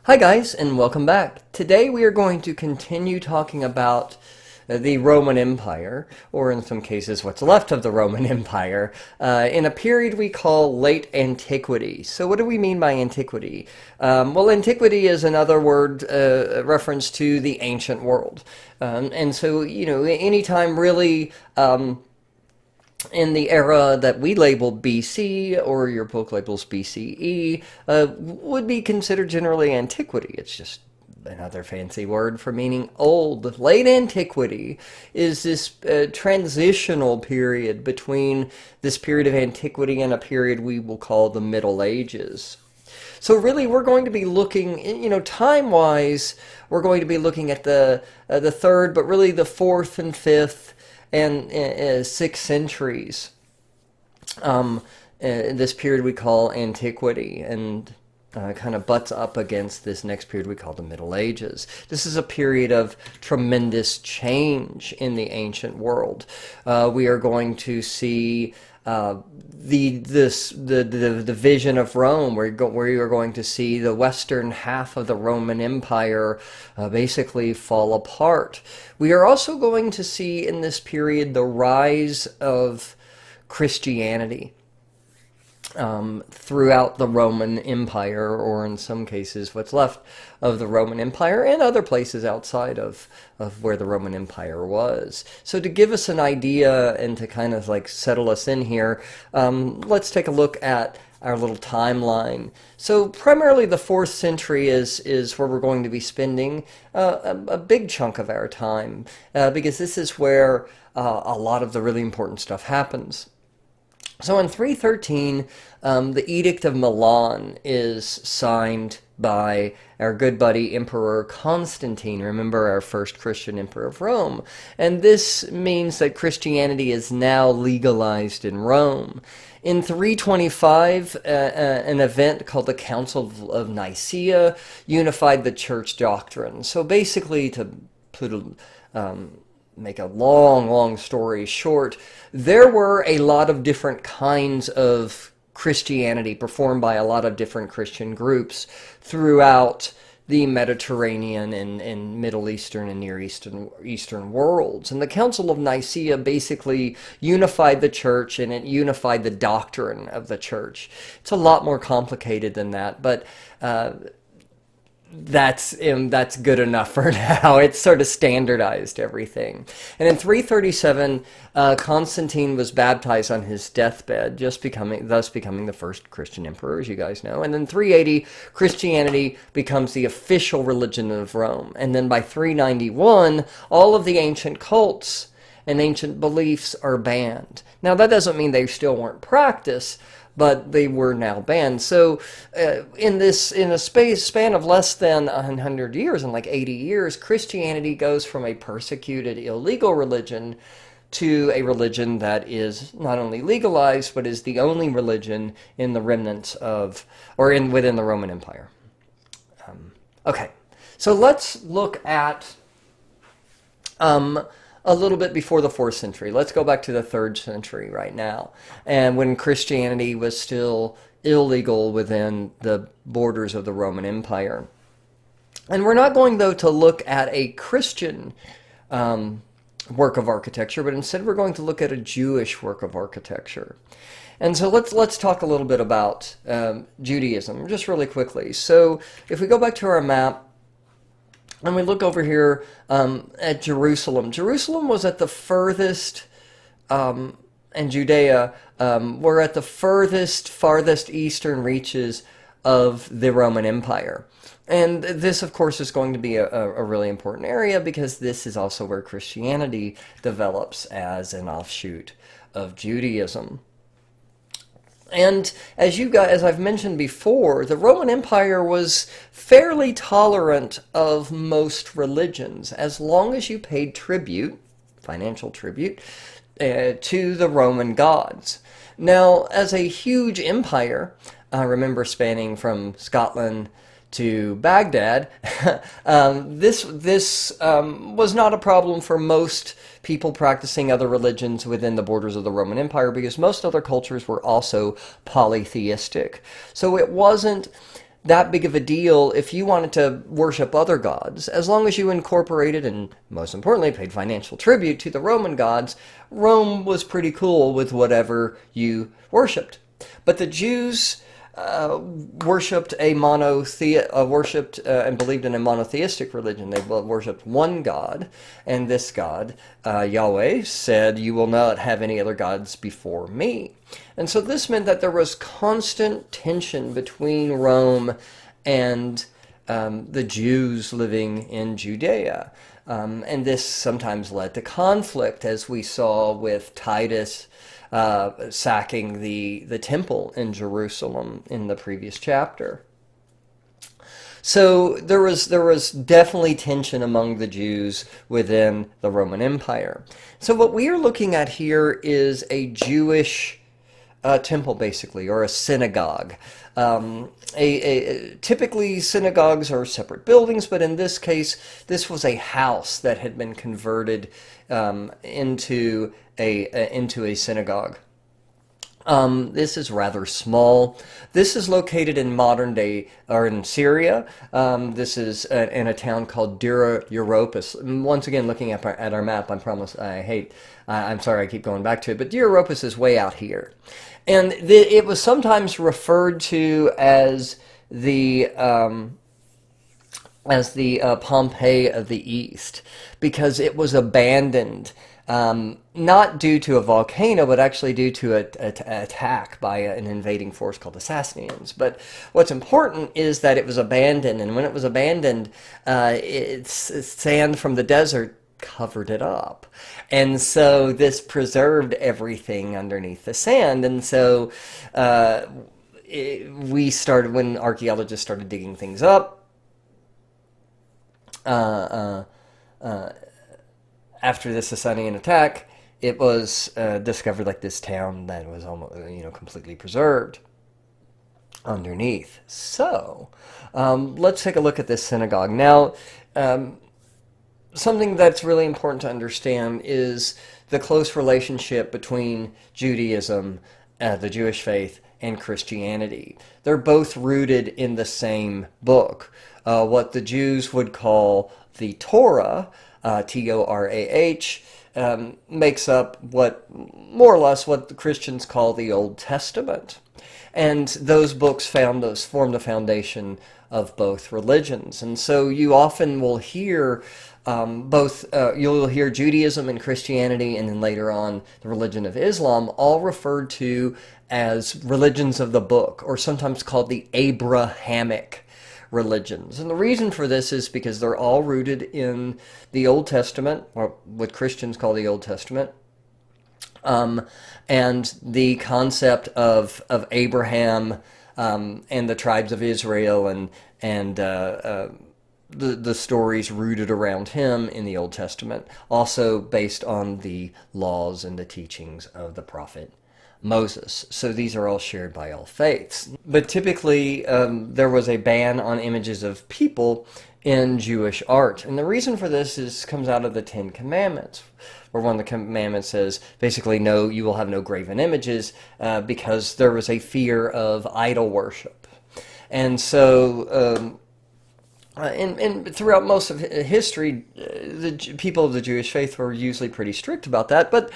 Hi guys, and welcome back. Today we are going to continue talking about the Roman Empire, or in some cases what's left of the Roman Empire, in a period we call Late Antiquity. So what do we mean by antiquity? Well, antiquity is another word, reference to the ancient world. And so, anytime really in the era that we label BC, or your book labels BCE, would be considered generally antiquity. It's just another fancy word for meaning old. Late antiquity is this transitional period between this period of antiquity and a period we will call the Middle Ages. So really, we're going to be looking, time-wise, we're going to be looking at the third, but really the fourth and fifth and 6th centuries. This period we call antiquity, and kind of butts up against this next period we call the Middle Ages. This is a period of tremendous change in the ancient world. We are going to see the division of Rome, where you are going to see the western half of the Roman Empire basically fall apart. We are also going to see in this period the rise of Christianity throughout the Roman Empire, or in some cases what's left of the Roman Empire, and other places outside of where the Roman Empire was. So to give us an idea and to kind of like settle us in here, let's take a look at our little timeline. So primarily the 4th century is where we're going to be spending a big chunk of our time, because this is where a lot of the really important stuff happens. So in 313, the Edict of Milan is signed by our good buddy Emperor Constantine, remember, our first Christian emperor of Rome. And this means that Christianity is now legalized in Rome. In 325, an event called the Council of Nicaea unified the church doctrine. So basically, to put make a long story short, there were a lot of different kinds of Christianity performed by a lot of different Christian groups throughout the Mediterranean and Middle Eastern and Near Eastern worlds. And the Council of Nicaea basically unified the church, and it unified the doctrine of the church. It's a lot more complicated than that, but that's good enough for now. It's sort of standardized everything. And in 337, Constantine was baptized on his deathbed, thus becoming the first Christian emperor, as you guys know. And then 380, Christianity becomes the official religion of Rome. And then by 391, all of the ancient cults and ancient beliefs are banned. Now, that doesn't mean they still weren't practiced, but they were now banned. So in a span of less than 100 years, in like 80 years, Christianity goes from a persecuted, illegal religion to a religion that is not only legalized, but is the only religion in the remnants of, or within the Roman Empire. Okay, so let's look at a little bit before the 4th century. Let's go back to the 3rd century right now, and when Christianity was still illegal within the borders of the Roman Empire. And we're not going, though, to look at a Christian work of architecture, but instead we're going to look at a Jewish work of architecture. And so let's talk a little bit about Judaism, just really quickly. So if we go back to our map, and we look over here at Jerusalem. Jerusalem was at the furthest, and Judea were at the farthest eastern reaches of the Roman Empire. And this, of course, is going to be a really important area, because this is also where Christianity develops as an offshoot of Judaism. And as I've mentioned before, the Roman Empire was fairly tolerant of most religions, as long as you paid tribute, financial tribute, to the Roman gods. Now, as a huge empire, remember, spanning from Scotland to Baghdad, this was not a problem for most people practicing other religions within the borders of the Roman Empire, because most other cultures were also polytheistic. So it wasn't that big of a deal if you wanted to worship other gods. As long as you incorporated and, most importantly, paid financial tribute to the Roman gods, Rome was pretty cool with whatever you worshipped. But the Jews worshipped and believed in a monotheistic religion. They worshipped one God, and this God, Yahweh, said, "You will not have any other gods before me." And so this meant that there was constant tension between Rome and the Jews living in Judea. And this sometimes led to conflict, as we saw with Titus sacking the temple in Jerusalem in the previous chapter. So there was definitely tension among the Jews within the Roman Empire. So what we are looking at here is a Jewish temple, basically, or a synagogue. Typically, synagogues are separate buildings, but in this case, this was a house that had been converted into a synagogue. This is rather small. This is located in modern day, or in Syria. This is in a town called Dura-Europos. Once again, looking at our map, I'm sorry I keep going back to it, but Dura-Europos is way out here. And it was sometimes referred to as the Pompeii of the East, because it was abandoned. Not due to a volcano, but actually due to an attack by an invading force called the Sassanians. But what's important is that it was abandoned, and when it was abandoned, sand from the desert covered it up. And so this preserved everything underneath the sand. And so when archaeologists started digging things up, after this Sassanian attack, it was discovered like this town that was almost, completely preserved underneath. So, let's take a look at this synagogue. Now, something that's really important to understand is the close relationship between Judaism, the Jewish faith, and Christianity. They're both rooted in the same book, what the Jews would call the Torah. Torah, makes up more or less what the Christians call the Old Testament. And those books form the foundation of both religions. And so you often will hear you'll hear Judaism and Christianity, and then later on the religion of Islam, all referred to as religions of the book, or sometimes called the Abrahamic religions. And the reason for this is because they're all rooted in the Old Testament, or what Christians call the Old Testament, and the concept of Abraham and the tribes of Israel, and the stories rooted around him in the Old Testament, also based on the laws and the teachings of the prophet Moses. So these are all shared by all faiths. But typically, there was a ban on images of people in Jewish art. And the reason for this comes out of the Ten Commandments, where one of the commandments says, basically, no, you will have no graven images, because there was a fear of idol worship. And so, and throughout most of history, the people of the Jewish faith were usually pretty strict about that, but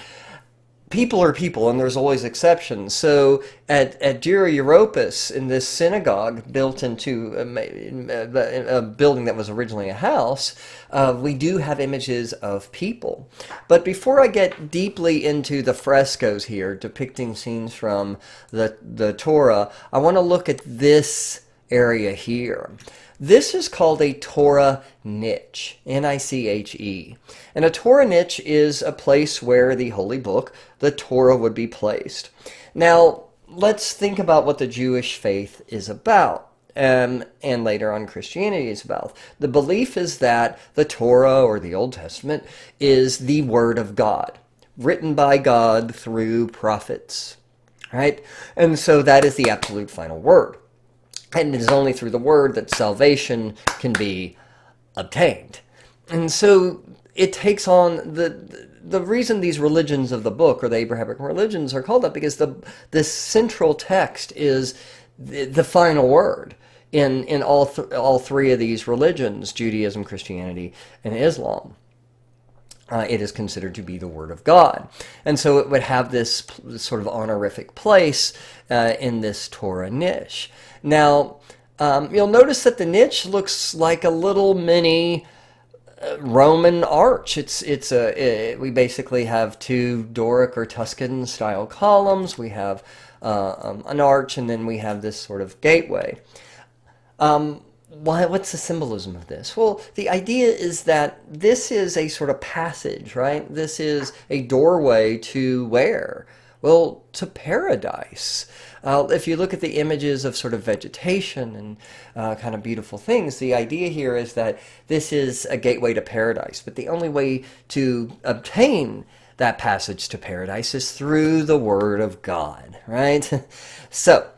people are people, and there's always exceptions. So at Dura-Europos, in this synagogue built into a building that was originally a house, we do have images of people. But before I get deeply into the frescoes here, depicting scenes from the Torah, I want to look at this area here. This is called a Torah niche, Niche. And a Torah niche is a place where the holy book, the Torah, would be placed. Now, let's think about what the Jewish faith is about, and later on Christianity is about. The belief is that the Torah, or the Old Testament, is the Word of God, written by God through prophets, right? And so that is the absolute final word. And it is only through the word that salvation can be obtained. And so it takes on the reason these religions of the book, or the Abrahamic religions, are called that, because the central text is the final word in all three of these religions, Judaism, Christianity, and Islam. It is considered to be the Word of God. And so it would have this sort of honorific place in this Torah niche. Now, you'll notice that the niche looks like a little mini Roman arch. We basically have two Doric or Tuscan style columns. We have an arch, and then we have this sort of gateway. What's the symbolism of this? Well, the idea is that this is a sort of passage, right? This is a doorway to where? Well, to paradise. If you look at the images of sort of vegetation and kind of beautiful things, the idea here is that this is a gateway to paradise. But the only way to obtain that passage to paradise is through the Word of God, right? So,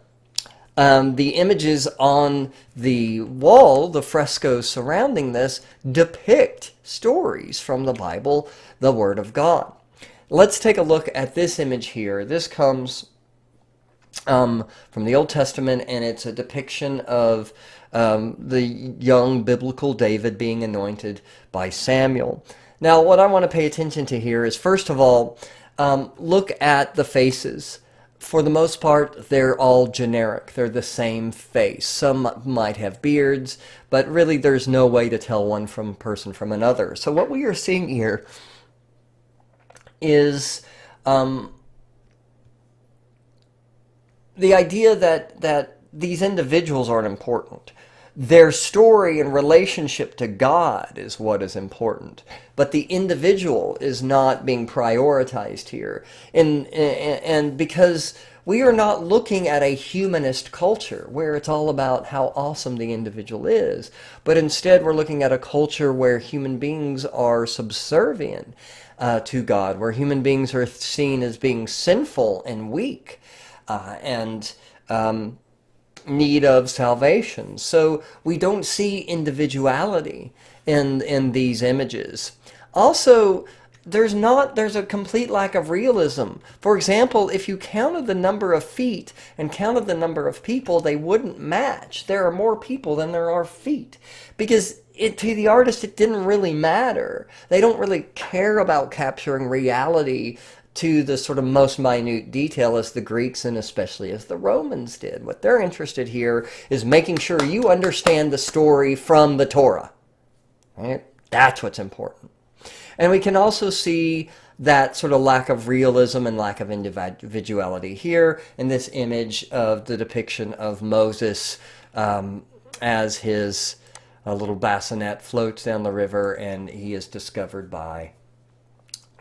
the images on the wall, the frescoes surrounding this, depict stories from the Bible, the Word of God. Let's take a look at this image here. This comes from the Old Testament, and it's a depiction of the young biblical David being anointed by Samuel. Now, what I want to pay attention to here is, first of all, look at the faces. For the most part, they're all generic. They're the same face. Some might have beards, but really there's no way to tell one person from another. So what we are seeing here is the idea that these individuals aren't important. Their story and relationship to God is what is important, but the individual is not being prioritized here. And because we are not looking at a humanist culture where it's all about how awesome the individual is, but instead we're looking at a culture where human beings are subservient to God, where human beings are seen as being sinful and weak and need of salvation. So we don't see individuality in these images. Also, there's a complete lack of realism. For example, if you counted the number of feet and counted the number of people, they wouldn't match. There are more people than there are feet. Because to the artist, it didn't really matter. They don't really care about capturing reality to the sort of most minute detail as the Greeks and especially as the Romans did. What they're interested here is making sure you understand the story from the Torah. Right? That's what's important. And we can also see that sort of lack of realism and lack of individuality here in this image of the depiction of Moses as his little bassinet floats down the river and he is discovered by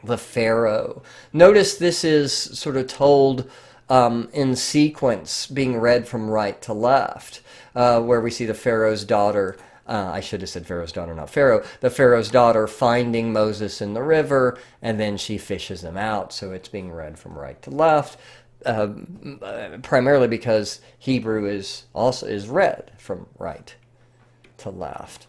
the Pharaoh. Notice this is sort of told in sequence, being read from right to left, where we see the Pharaoh's daughter, I should have said Pharaoh's daughter, not Pharaoh, the Pharaoh's daughter finding Moses in the river, and then she fishes him out, so it's being read from right to left, primarily because Hebrew is read from right to left.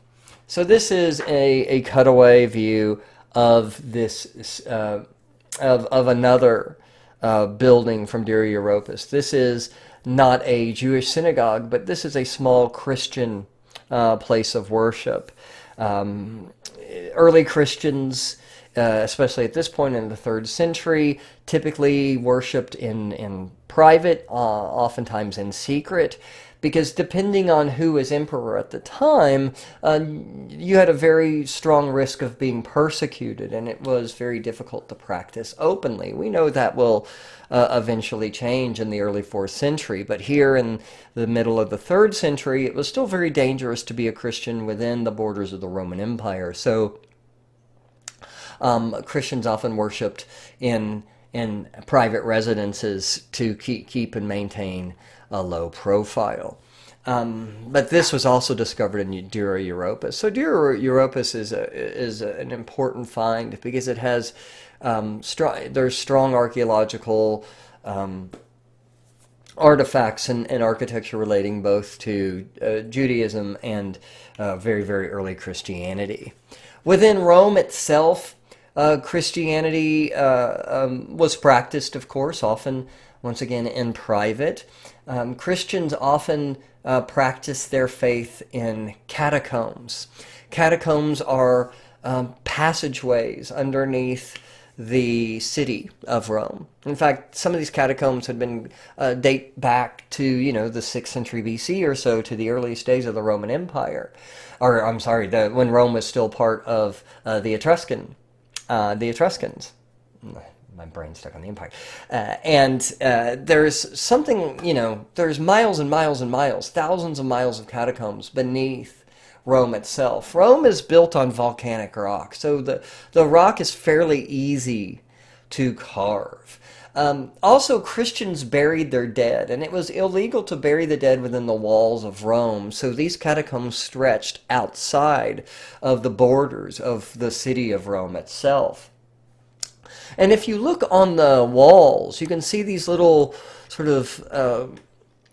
So this is a cutaway view of this of another building from Dura-Europos. This is not a Jewish synagogue, but this is a small Christian place of worship. Early Christians, especially at this point in the 3rd century, typically worshipped in private, oftentimes in secret, because depending on who was emperor at the time, you had a very strong risk of being persecuted, and it was very difficult to practice openly. We know that will eventually change in the early 4th century, but here in the middle of the 3rd century, it was still very dangerous to be a Christian within the borders of the Roman Empire. So Christians often worshipped in private residences to keep and maintain a low profile. But this was also discovered in Dura-Europos. So Dura-Europos is an important find because it has there's strong archaeological artifacts and architecture relating both to Judaism and very, very early Christianity. Within Rome itself, Christianity was practiced, of course, often, once again, in private. Christians often practice their faith in catacombs. Catacombs are passageways underneath the city of Rome. In fact, some of these catacombs had been date back to the 6th century BC or so, to the earliest days of the Roman Empire, or I'm sorry, when Rome was still part of the Etruscans. My brain's stuck on the empire. And there's something, there's miles and miles and miles, thousands of miles of catacombs beneath Rome itself. Rome is built on volcanic rock, so the rock is fairly easy to carve. Also, Christians buried their dead, and it was illegal to bury the dead within the walls of Rome, so these catacombs stretched outside of the borders of the city of Rome itself. And if you look on the walls, you can see these little sort of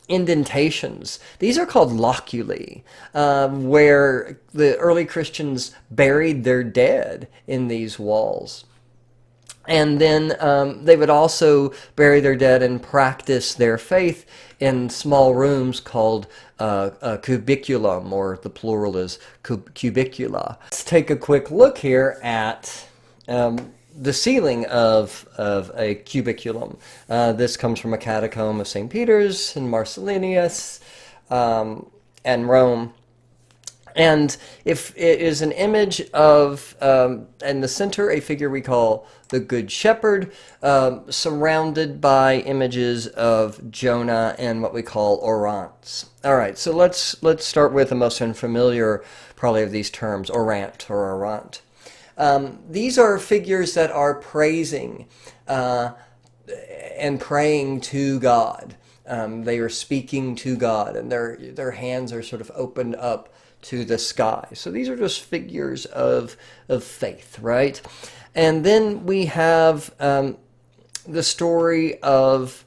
indentations. These are called loculi, where the early Christians buried their dead in these walls. And then they would also bury their dead and practice their faith in small rooms called a cubiculum, or the plural is cubicula. Let's take a quick look here at the ceiling of a cubiculum. This comes from a catacomb of St. Peter's in Marcellinus and Rome. And if it is an image of, in the center, a figure we call the Good Shepherd, surrounded by images of Jonah and what we call orants. All right, so let's start with the most unfamiliar, probably, of these terms, orant or orant. These are figures that are praising and praying to God. They are speaking to God, and their hands are sort of opened up to the sky. So these are just figures of faith, right? And then we have the story of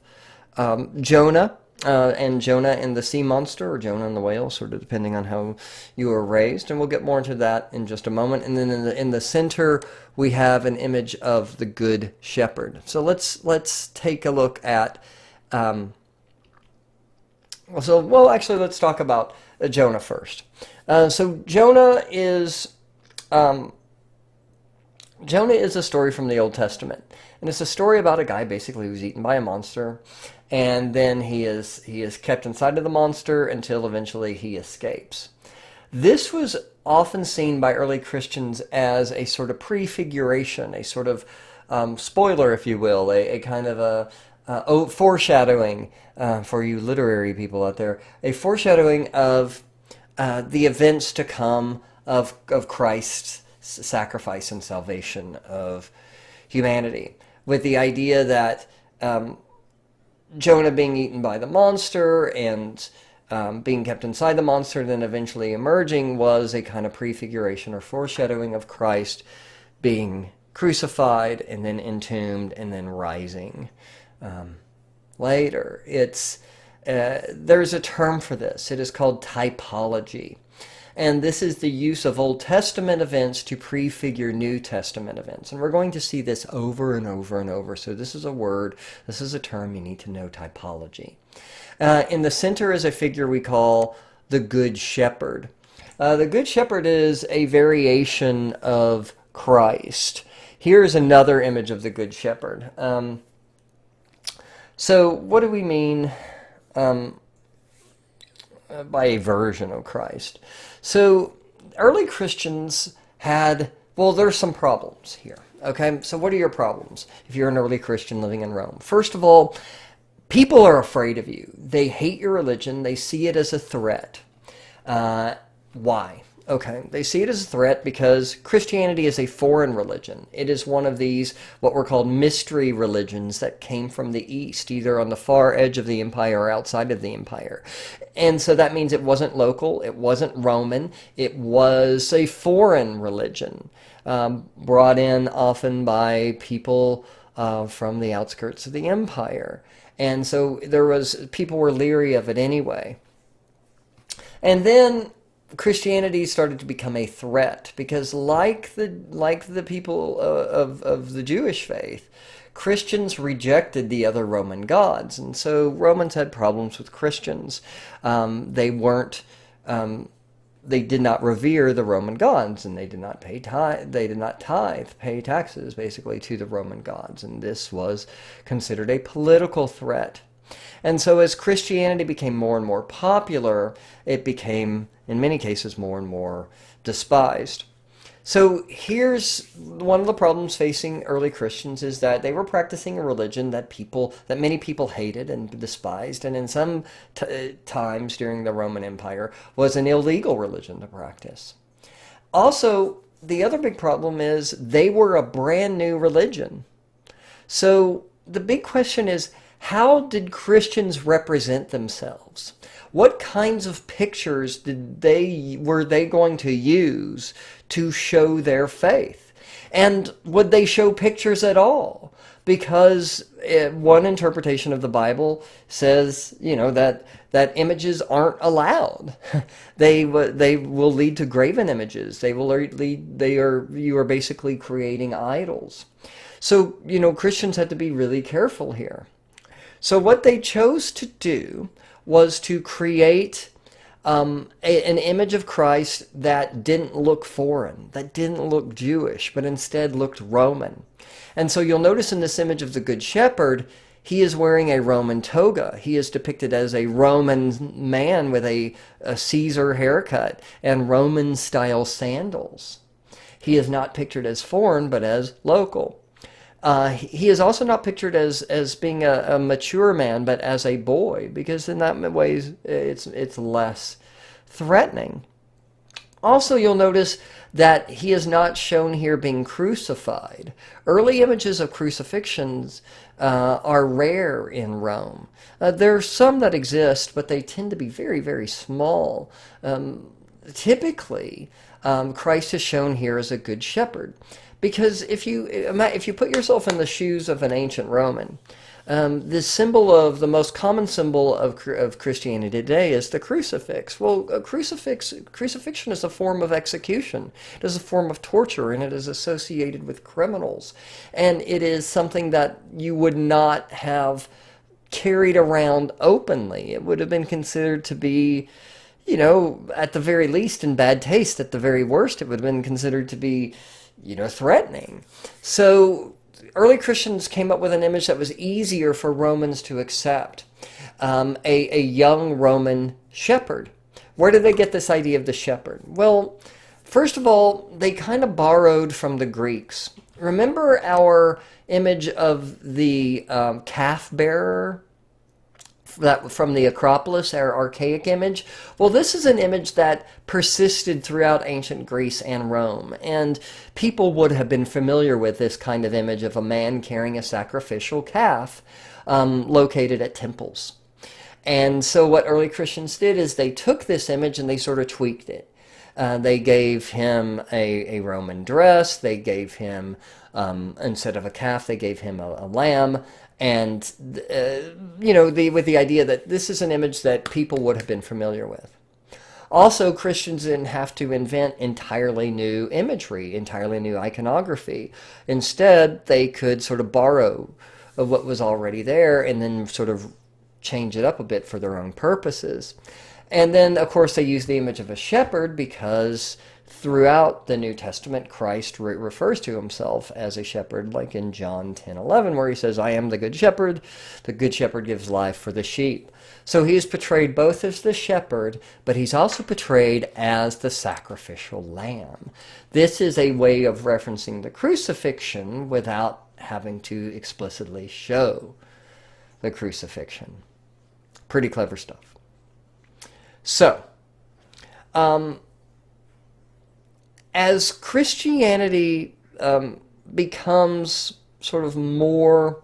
Jonah, and Jonah and the sea monster, or Jonah and the whale, sort of depending on how you were raised. And we'll get more into that in just a moment. And then in the center, we have an image of the Good Shepherd. So let's take a look at. Let's talk about Jonah first. So Jonah is a story from the Old Testament, and it's a story about a guy basically who's eaten by a monster, and then he is kept inside of the monster until eventually he escapes. This was often seen by early Christians as a sort of prefiguration, a sort of spoiler, if you will, a kind of a foreshadowing for you literary people out there, a foreshadowing of the events to come of Christ's sacrifice and salvation of humanity, with the idea that Jonah being eaten by the monster and being kept inside the monster, then eventually emerging, was a kind of prefiguration or foreshadowing of Christ being crucified and then entombed and then rising later. There's a term for this. It is called typology. And this is the use of Old Testament events to prefigure New Testament events. And we're going to see this over and over and over. So this is a word, this is a term you need to know, typology. In the center is a figure we call the Good Shepherd. The Good Shepherd is a variation of Christ. Here's another image of the Good Shepherd. So what do we mean by a version of Christ? So early Christians there's some problems here. Okay, so what are your problems if you're an early Christian living in Rome? First of all, people are afraid of you. They hate your religion. They see it as a threat. Why? Okay, they see it as a threat because Christianity is a foreign religion. It is one of these, what were called mystery religions that came from the East, either on the far edge of the empire or outside of the empire. And so that means it wasn't local, it wasn't Roman, it was a foreign religion, brought in often by people from the outskirts of the empire. And so people were leery of it anyway. And then Christianity started to become a threat because, like the people of the Jewish faith, Christians rejected the other Roman gods, and so Romans had problems with Christians. They weren't. They did not revere the Roman gods, and they did not pay tithe. They did not pay taxes, basically, to the Roman gods, and this was considered a political threat. And so, as Christianity became more and more popular, it became, in many cases, more and more despised. So here's one of the problems facing early Christians is that they were practicing a religion that many people hated and despised, and in some times during the Roman Empire was an illegal religion to practice. Also, the other big problem is they were a brand new religion. So the big question is, how did Christians represent themselves? What kinds of pictures were they going to use to show their faith? And would they show pictures at all? Because one interpretation of the Bible says, that images aren't allowed. They will lead to graven images. You are basically creating idols. So, Christians had to be really careful here. So what they chose to do was to create an image of Christ that didn't look foreign, that didn't look Jewish, but instead looked Roman. And so you'll notice in this image of the Good Shepherd, he is wearing a Roman toga. He is depicted as a Roman man with a Caesar haircut and Roman-style sandals. He is not pictured as foreign, but as local. He is also not pictured as being a mature man, but as a boy, because in that way it's less threatening. Also, you'll notice that he is not shown here being crucified. Early images of crucifixions are rare in Rome. There are some that exist, but they tend to be very, very small. Typically, Christ is shown here as a good shepherd. Because if you put yourself in the shoes of an ancient Roman, the most common symbol of Christianity today is the crucifix. Well, crucifixion is a form of execution. It is a form of torture, and it is associated with criminals. And it is something that you would not have carried around openly. It would have been considered to be, at the very least in bad taste. At the very worst, it would have been considered to be threatening. So early Christians came up with an image that was easier for Romans to accept. A young Roman shepherd. Where did they get this idea of the shepherd? Well, first of all, they kind of borrowed from the Greeks. Remember our image of the calf bearer that from the Acropolis, our archaic image? Well, this is an image that persisted throughout ancient Greece and Rome, and people would have been familiar with this kind of image of a man carrying a sacrificial calf located at temples. And so what early Christians did is they took this image and they sort of tweaked it. They gave him a Roman dress. They gave him, instead of a calf, they gave him a lamb. And, with the idea that this is an image that people would have been familiar with. Also, Christians didn't have to invent entirely new imagery, entirely new iconography. Instead, they could sort of borrow of what was already there and then sort of change it up a bit for their own purposes. And then, of course, they use the image of a shepherd because throughout the New Testament, Christ refers to himself as a shepherd, like in John 10:11, where he says, I am the good shepherd. The good shepherd gives life for the sheep. So he is portrayed both as the shepherd, but he's also portrayed as the sacrificial lamb. This is a way of referencing the crucifixion without having to explicitly show the crucifixion. Pretty clever stuff. So, as Christianity becomes sort of more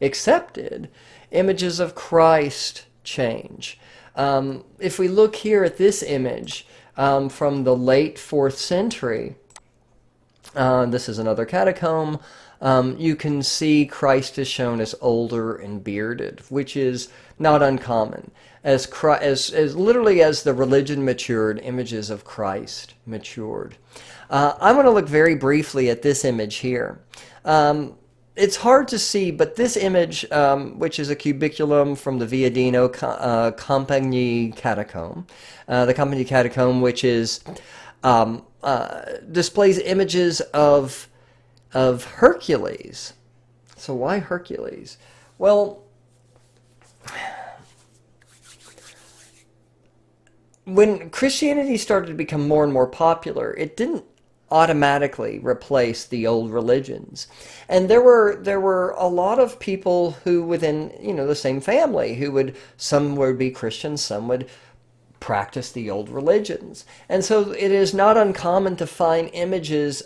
accepted, images of Christ change. If we look here at this image from the late 4th century, this is another catacomb, you can see Christ is shown as older and bearded, which is not uncommon. As literally as the religion matured, images of Christ matured. I'm going to look very briefly at this image here. it's hard to see, but this image, which is a cubiculum from the Viadino Campagni Catacomb, the Campagni Catacomb, which is displays images of Hercules. So why Hercules? Well, when Christianity started to become more and more popular, it didn't automatically replace the old religions. And there were a lot of people who within, the same family who some would be Christians, some would practice the old religions. And so it is not uncommon to find images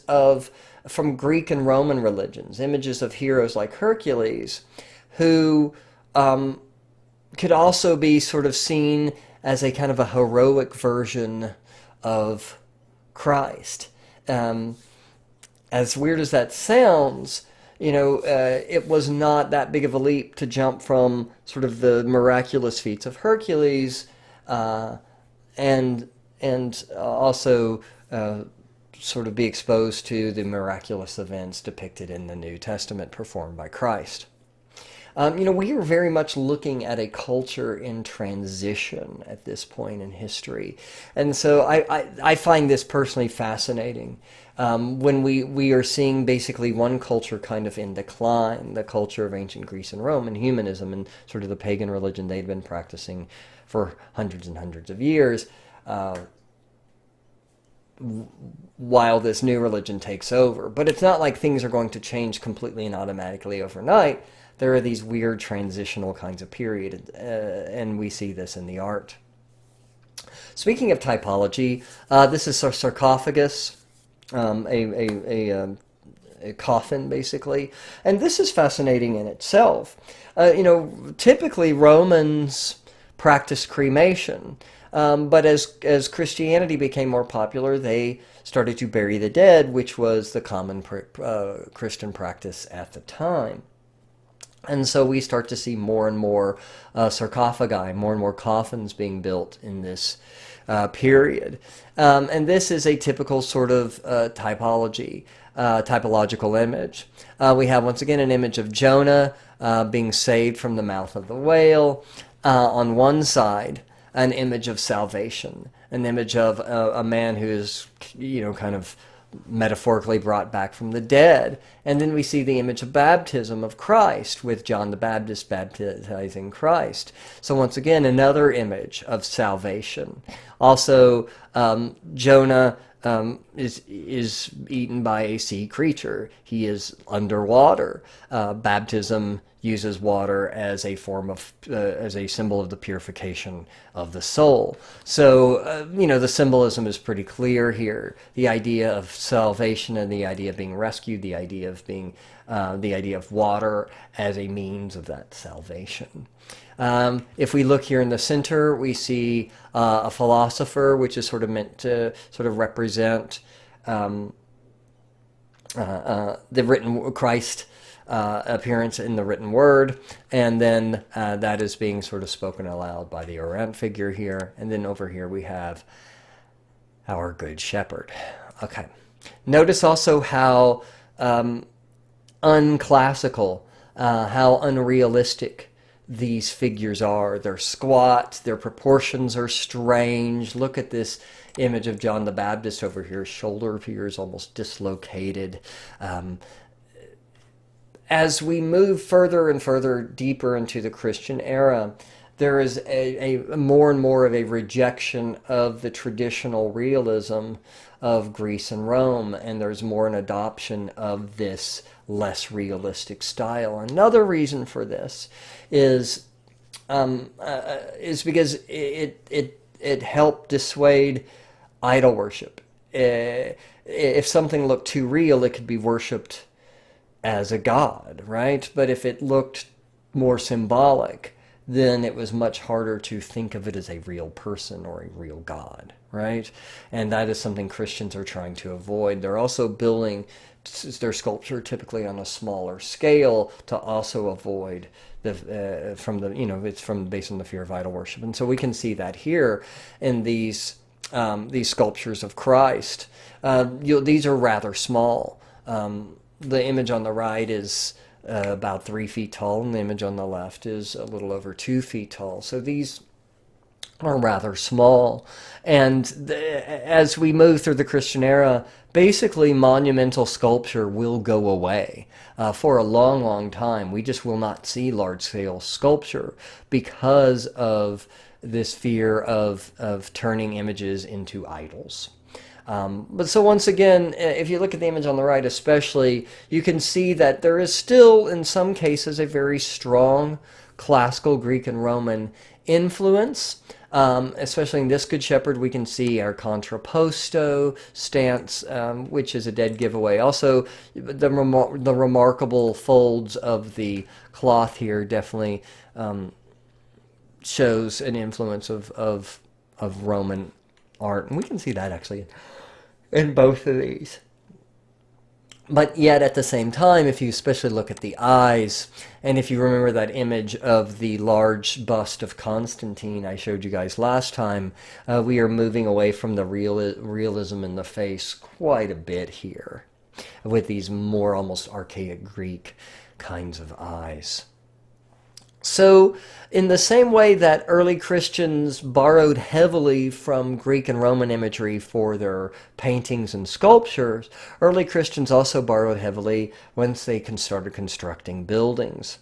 from Greek and Roman religions, images of heroes like Hercules, who could also be sort of seen as a kind of a heroic version of Christ. As weird as that sounds, it was not that big of a leap to jump from sort of the miraculous feats of Hercules and also sort of be exposed to the miraculous events depicted in the New Testament performed by Christ. We are very much looking at a culture in transition at this point in history. And so I find this personally fascinating. When we are seeing basically one culture kind of in decline, the culture of ancient Greece and Rome and humanism and sort of the pagan religion they'd been practicing for hundreds and hundreds of years, while this new religion takes over. But it's not like things are going to change completely and automatically overnight. There are these weird transitional kinds of periods, and we see this in the art. Speaking of typology, this is a sarcophagus, a coffin, basically. And this is fascinating in itself. Typically Romans practiced cremation, but as Christianity became more popular, they started to bury the dead, which was the common Christian practice at the time. And so we start to see more and more sarcophagi, more and more coffins being built in this period. And this is a typical sort of typological image. We have, once again, an image of Jonah being saved from the mouth of the whale. On one side, an image of salvation, an image of a man who is, kind of metaphorically brought back from the dead. And then we see the image of baptism of Christ, with John the Baptist baptizing Christ. So once again, another image of salvation. Also, Jonah is eaten by a sea creature. He is underwater. Baptism uses water as a form of, as a symbol of the purification of the soul. So, the symbolism is pretty clear here. The idea of salvation and the idea of being rescued, the idea of being, the idea of water as a means of that salvation. If we look here in the center, we see a philosopher, which is sort of meant to sort of represent the written Christ appearance in the written word, and then that is being sort of spoken aloud by the orant figure here. And then over here we have our good shepherd. Okay. Notice also how unclassical, how unrealistic these figures are. They're squat, their proportions are strange. Look at this image of John the Baptist over here. Shoulder appears almost dislocated. As we move further and further deeper into the Christian era, there is a more and more of a rejection of the traditional realism of Greece and Rome, and there's more an adoption of this less realistic style. Another reason for this is because it helped dissuade idol worship. If something looked too real, it could be worshipped as a god, right? But if it looked more symbolic, then it was much harder to think of it as a real person or a real god, right? And that is something Christians are trying to avoid. They're also building their sculpture typically on a smaller scale to also avoid it's based on the fear of idol worship. And so we can see that here in these sculptures of Christ. These are rather small. The image on the right is about 3 feet tall, and the image on the left is a little over 2 feet tall. So these are rather small. And as we move through the Christian era, basically monumental sculpture will go away. For a long, long time, we just will not see large-scale sculpture because of this fear of turning images into idols. But so once again, if you look at the image on the right especially, you can see that there is still, in some cases, a very strong classical Greek and Roman influence. Especially in this Good Shepherd, we can see our contrapposto stance, which is a dead giveaway. Also, the remarkable folds of the cloth here definitely shows an influence of Roman art. And we can see that actually in both of these. But yet at the same time, if you especially look at the eyes, and if you remember that image of the large bust of Constantine I showed you guys last time, we are moving away from the realism in the face quite a bit here, with these more almost archaic Greek kinds of eyes. So, in the same way that early Christians borrowed heavily from Greek and Roman imagery for their paintings and sculptures, early Christians also borrowed heavily once they started constructing buildings.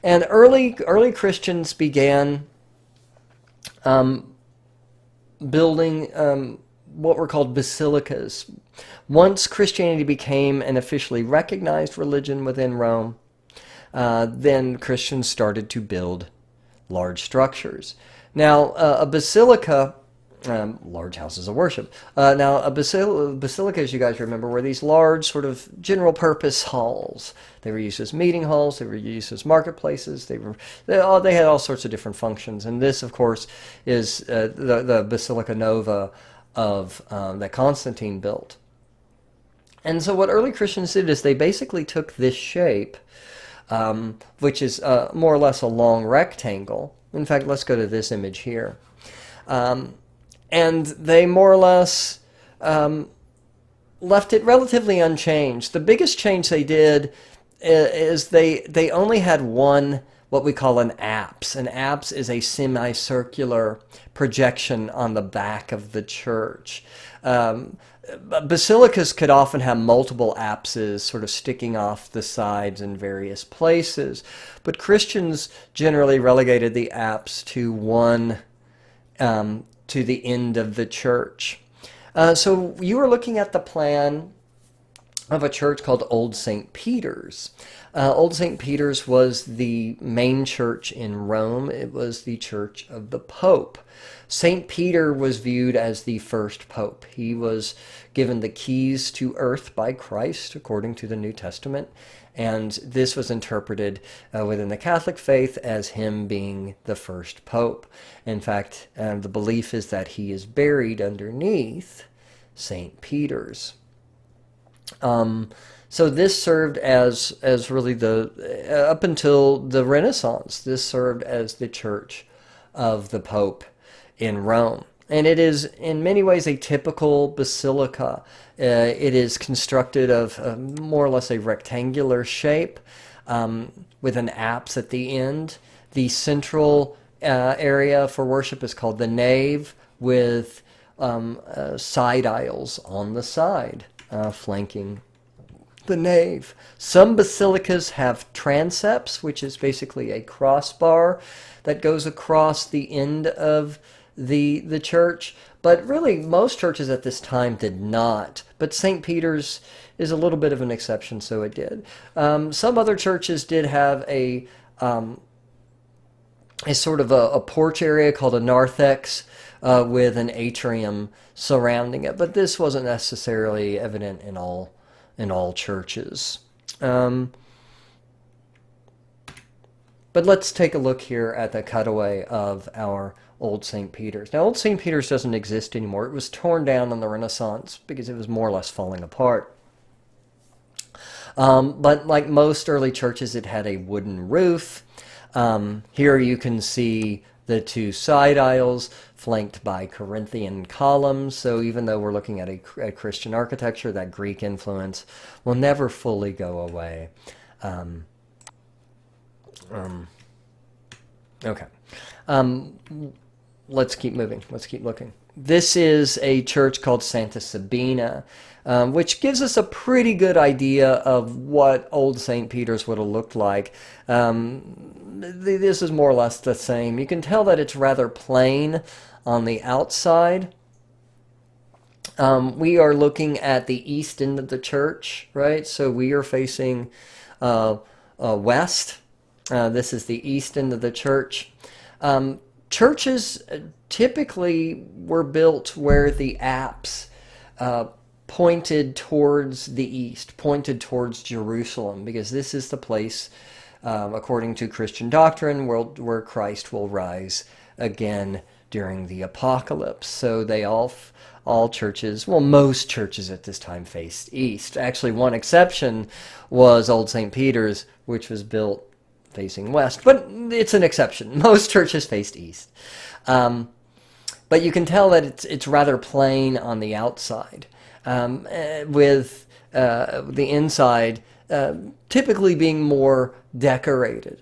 And early Christians began building what were called basilicas. Once Christianity became an officially recognized religion within Rome, then Christians started to build large structures. Now, a basilica, large houses of worship. Now, a basilica, as you guys remember, were these large sort of general purpose halls. They were used as meeting halls. They were used as marketplaces. They had all sorts of different functions. And this, of course, is the Basilica Nova of that Constantine built. And so what early Christians did is they basically took this shape, which is more or less a long rectangle. In fact, let's go to this image here. And they more or less left it relatively unchanged. The biggest change they did is they only had one, what we call an apse. An apse is a semicircular projection on the back of the church. Basilicas could often have multiple apses sort of sticking off the sides in various places, but Christians generally relegated the apse to one, to the end of the church. So you were looking at the plan of a church called Old St. Peter's. Old St. Peter's was the main church in Rome. It was the church of the Pope. St. Peter was viewed as the first pope. He was given the keys to earth by Christ, according to the New Testament, and this was interpreted within the Catholic faith as him being the first pope. In fact, the belief is that he is buried underneath St. Peter's. So this served as really up until the Renaissance, this served as the church of the Pope in Rome. And it is in many ways a typical basilica. It is constructed of more or less a rectangular shape with an apse at the end. The central area for worship is called the nave, with side aisles on the side flanking the nave. Some basilicas have transepts, which is basically a crossbar that goes across the end of the church, but really most churches at this time did not. But St. Peter's is a little bit of an exception, so it did. Some other churches did have a sort of a porch area called a narthex with an atrium surrounding it, but this wasn't necessarily evident in all churches. But let's take a look here at the cutaway of our Old St. Peter's. Now, Old St. Peter's doesn't exist anymore. It was torn down in the Renaissance because it was more or less falling apart. But like most early churches, it had a wooden roof. Here you can see the two side aisles flanked by Corinthian columns. So even though we're looking at a Christian architecture, that Greek influence will never fully go away. Okay. Let's keep moving. Let's keep looking. This is a church called Santa Sabina, which gives us a pretty good idea of what old St. Peter's would have looked like. This is more or less the same. You can tell that it's rather plain on the outside. We are looking at the east end of the church, right? So we are facing west. This is the east end of the church. Churches typically were built where the apse pointed towards the east, pointed towards Jerusalem, because this is the place, according to Christian doctrine, where Christ will rise again during the apocalypse. So they all churches, well, most churches at this time faced east. Actually, one exception was Old St. Peter's, which was built facing west, but it's an exception. Most churches faced east. But you can tell that it's rather plain on the outside, with the inside typically being more decorated.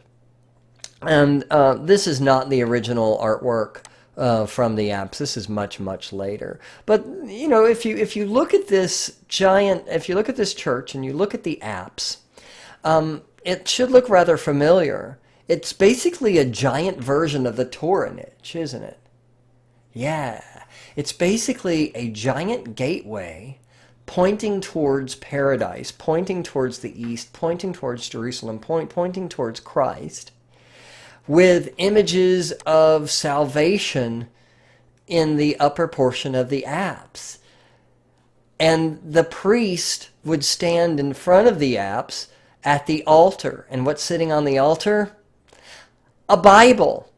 And this is not the original artwork from the apse. This is much, much later. But you know, if you look at this if you look at this church and you look at the apse, it should look rather familiar. It's basically a giant version of the Torah niche, isn't it? Yeah, it's basically a giant gateway pointing towards paradise, pointing towards the east, pointing towards Jerusalem, pointing towards Christ, with images of salvation in the upper portion of the apse. And the priest would stand in front of the apse at the altar. And what's sitting on the altar? A Bible,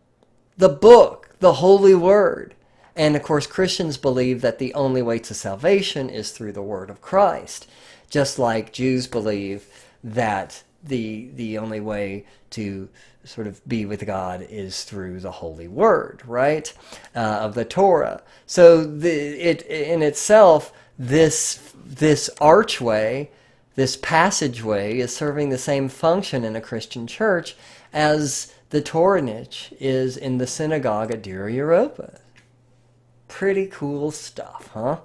the book, the Holy Word. And of course, Christians believe that the only way to salvation is through the Word of Christ, just like Jews believe that the only way to sort of be with God is through the Holy Word, right, of the Torah. So it in itself, this archway, this passageway, is serving the same function in a Christian church as the Torah niche is in the synagogue at Dura-Europos. Pretty cool stuff, huh?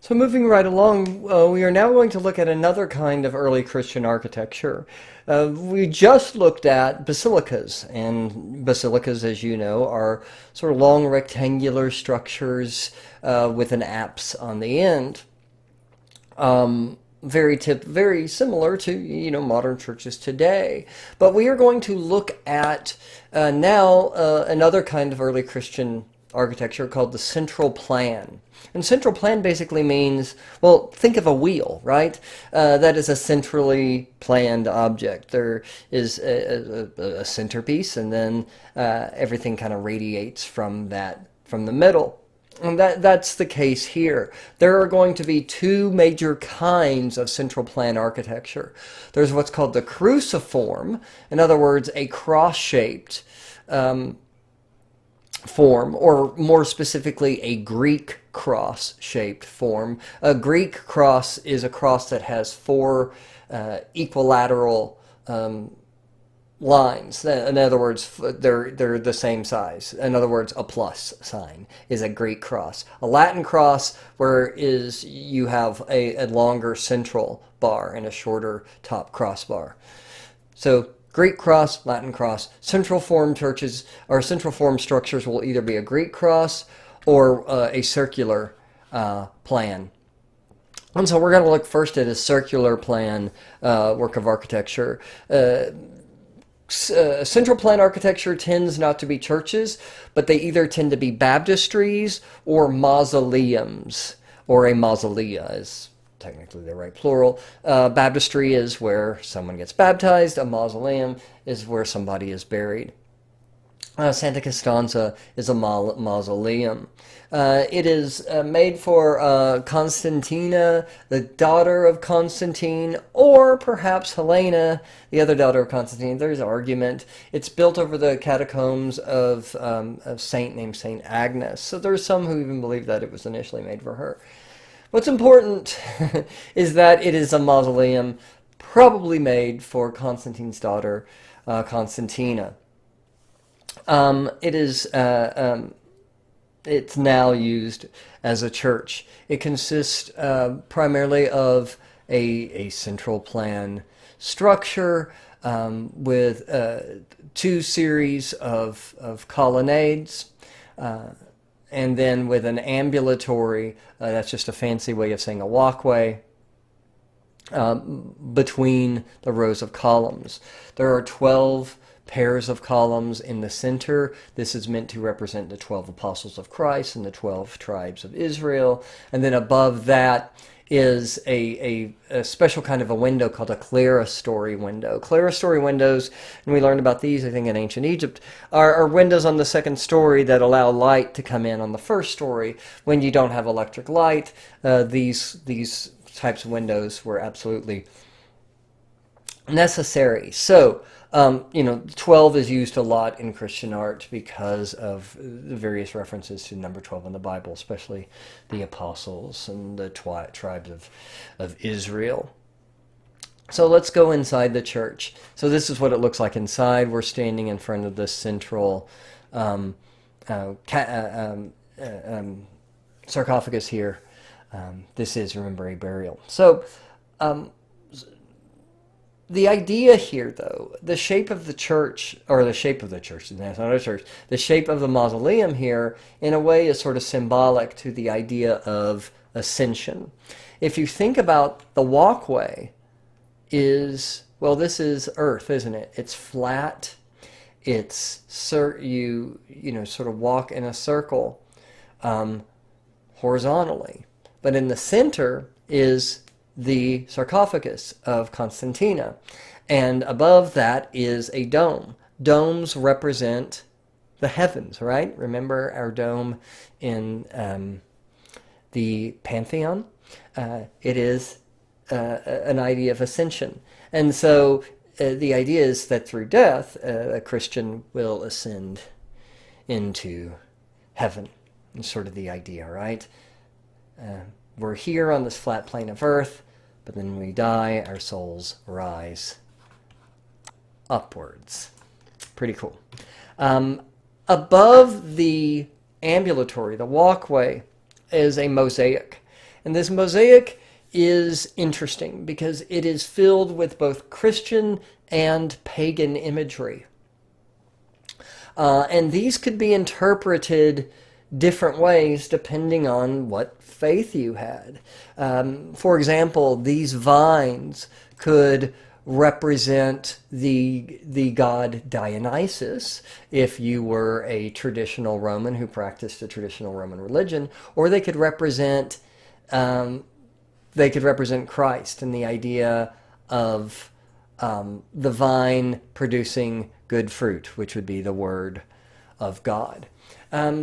So moving right along, we are now going to look at another kind of early Christian architecture. We just looked at basilicas, and basilicas, as you know, are sort of long rectangular structures with an apse on the end. Very similar to modern churches today. But we are going to look at now another kind of early Christian architecture called the central plan. And central plan basically means, well, think of a wheel, right? That is a centrally planned object. There is a centerpiece, and then everything kind of radiates from the middle. And that's the case here. There are going to be two major kinds of central plan architecture. There's what's called the cruciform, in other words, a cross-shaped form, or more specifically, a Greek cross-shaped form. A Greek cross is a cross that has four equilateral lines. In other words, they're the same size. In other words, a plus sign is a Greek cross. A Latin cross, you have a longer central bar and a shorter top crossbar. So Greek cross, Latin cross. Central form churches or central form structures will either be a Greek cross or a circular plan. And so we're going to look first at a circular plan work of architecture. Central plan architecture tends not to be churches, but they either tend to be baptistries or mausoleums, or a mausolea is technically the right plural. Baptistry is where someone gets baptized. A mausoleum is where somebody is buried. Santa Costanza is a mausoleum. It is made for Constantina, the daughter of Constantine, or perhaps Helena, the other daughter of Constantine. There's argument. It's built over the catacombs of a saint named Saint Agnes. So there's some who even believe that it was initially made for her. What's important is that it is a mausoleum probably made for Constantine's daughter, Constantina. It's now used as a church. It consists primarily of a central plan structure with two series of colonnades, and then with an ambulatory, that's just a fancy way of saying a walkway, between the rows of columns. There are 12 pairs of columns in the center. This is meant to represent the 12 apostles of Christ and the 12 tribes of Israel. And then above that is a special kind of a window called a clerestory window. Clerestory windows, and we learned about these, I think, in ancient Egypt, are windows on the second story that allow light to come in on the first story. When you don't have electric light, these types of windows were absolutely necessary. So, 12 is used a lot in Christian art because of the various references to number 12 in the Bible, especially the apostles and the tribes of Israel. So let's go inside the church. So this is what it looks like inside. We're standing in front of the central sarcophagus here. This is, remember, a burial. So, the idea here, though, the shape of the church, or the shape of the church, that's not a church, the shape of the mausoleum here, in a way, is sort of symbolic to the idea of ascension. If you think about the walkway this is earth, isn't it? It's flat. It's, you sort of walk in a circle horizontally. But in the center is the sarcophagus of Constantina, and above that is a dome. Domes represent the heavens, right? Remember our dome in the Pantheon? It is an idea of ascension. And so the idea is that through death, a Christian will ascend into heaven. It's sort of the idea, right? We're here on this flat plane of earth, but then when we die, our souls rise upwards. Pretty cool. Above the ambulatory, the walkway, is a mosaic. And this mosaic is interesting because it is filled with both Christian and pagan imagery. And these could be interpreted different ways depending on what faith you had. For example, these vines could represent the god Dionysus if you were a traditional Roman who practiced a traditional Roman religion, or they could represent Christ and the idea of the vine producing good fruit, which would be the word of God.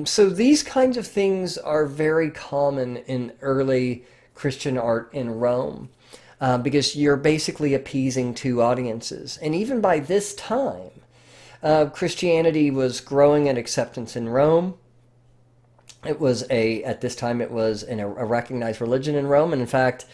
So these kinds of things are very common in early Christian art in Rome, because you're basically appeasing two audiences. And even by this time, Christianity was growing in acceptance in Rome. At this time, it was a recognized religion in Rome. And in fact,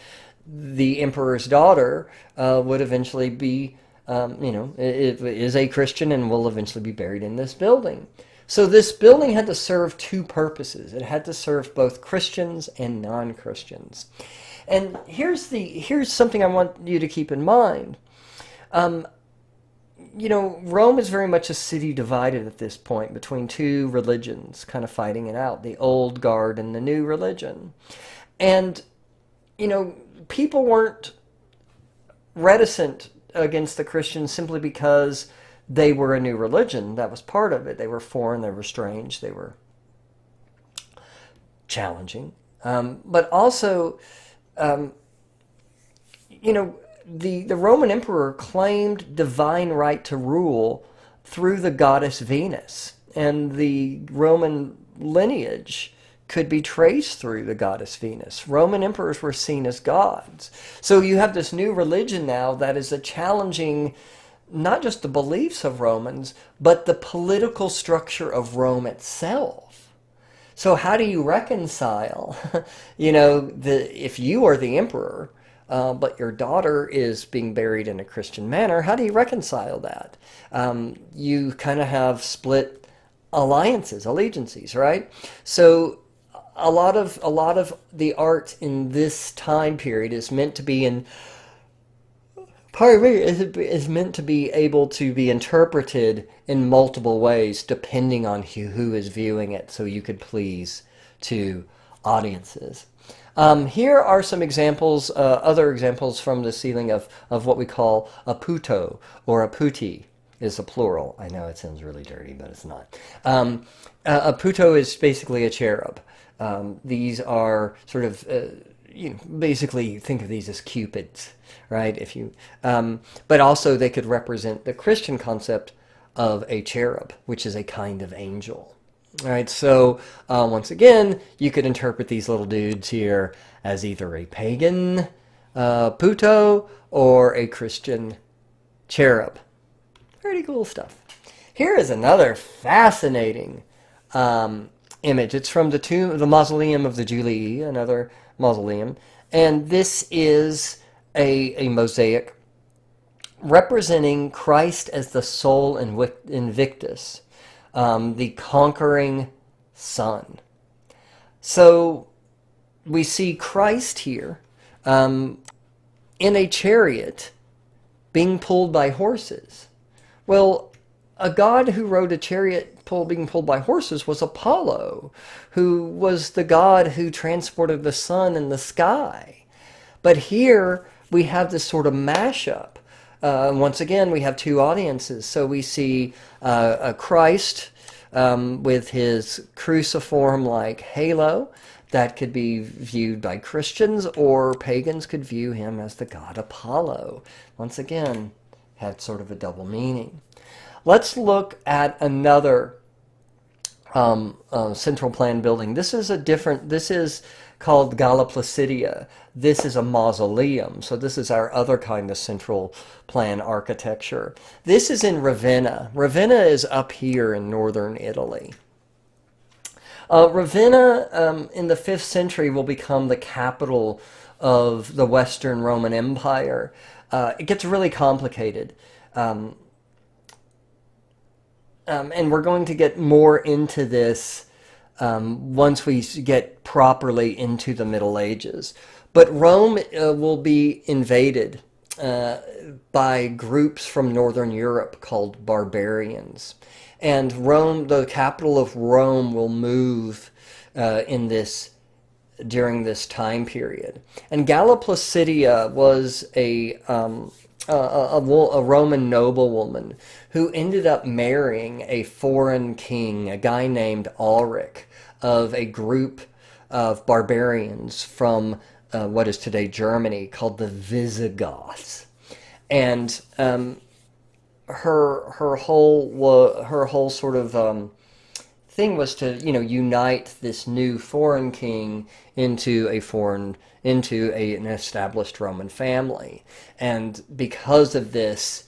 the emperor's daughter would eventually be, is a Christian and will eventually be buried in this building. So this building had to serve two purposes. It had to serve both Christians and non-Christians. And here's something I want you to keep in mind. Rome is very much a city divided at this point between two religions, kind of fighting it out, the old guard and the new religion. And, people weren't reticent against the Christians simply because they were a new religion. That was part of it. They were foreign, they were strange, they were challenging. But also, the Roman emperor claimed divine right to rule through the goddess Venus. And the Roman lineage could be traced through the goddess Venus. Roman emperors were seen as gods. So you have this new religion now that is a challenging not just the beliefs of Romans, but the political structure of Rome itself. So how do you reconcile, if you are the emperor, but your daughter is being buried in a Christian manner. How do you reconcile that? You kind of have split alliances, allegiances, right? So a lot of the art in this time period is meant to be is meant to be able to be interpreted in multiple ways depending on who is viewing it, so you could please to audiences. Here are some examples, other examples from the ceiling of what we call a puto, or a putti is a plural. I know it sounds really dirty, but it's not. A puto is basically a cherub. These are sort of, basically think of these as cupids, right? But also they could represent the Christian concept of a cherub, which is a kind of angel. All right, so once again, you could interpret these little dudes here as either a pagan puto or a Christian cherub. Pretty cool stuff. Here is another fascinating image. It's from the Mausoleum of the Julii, another mausoleum, and this is a mosaic representing Christ as the sole Invictus, the conquering Son. So we see Christ here in a chariot being pulled by horses. Well, a god who rode a chariot being pulled by horses was Apollo, who was the god who transported the sun in the sky. But here we have this sort of mashup. Once again, we have two audiences. So we see a Christ with his cruciform-like halo that could be viewed by Christians, or pagans could view him as the god Apollo. Once again, had sort of a double meaning. Let's look at another central plan building. This is called Galla Placidia. This is a mausoleum. So this is our other kind of central plan architecture. This is in Ravenna. Ravenna is up here in northern Italy. Ravenna in the 5th century will become the capital of the Western Roman Empire. It gets really complicated. And we're going to get more into this once we get properly into the Middle Ages. But Rome will be invaded by groups from Northern Europe called barbarians. And Rome, the capital of Rome, will move during this time period. And Galla Placidia was a Roman noblewoman who ended up marrying a foreign king, a guy named Ulrich, of a group of barbarians from what is today Germany, called the Visigoths. And her whole sort of thing was to unite this new foreign king into an established Roman family. And because of this,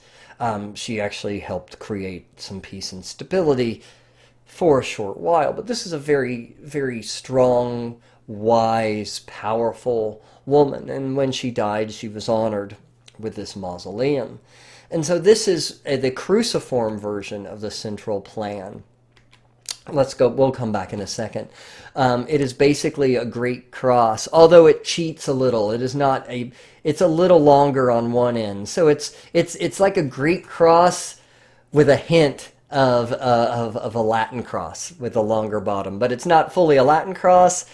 she actually helped create some peace and stability for a short while. But this is a very, very strong, wise, powerful woman. And when she died, she was honored with this mausoleum. And so this is the cruciform version of the central plan. Let's go. We'll come back in a second. It is basically a Greek cross, although it cheats a little. It is not a. It's a little longer on one end, so it's like a Greek cross with a hint of a Latin cross with a longer bottom, but it's not fully a Latin cross.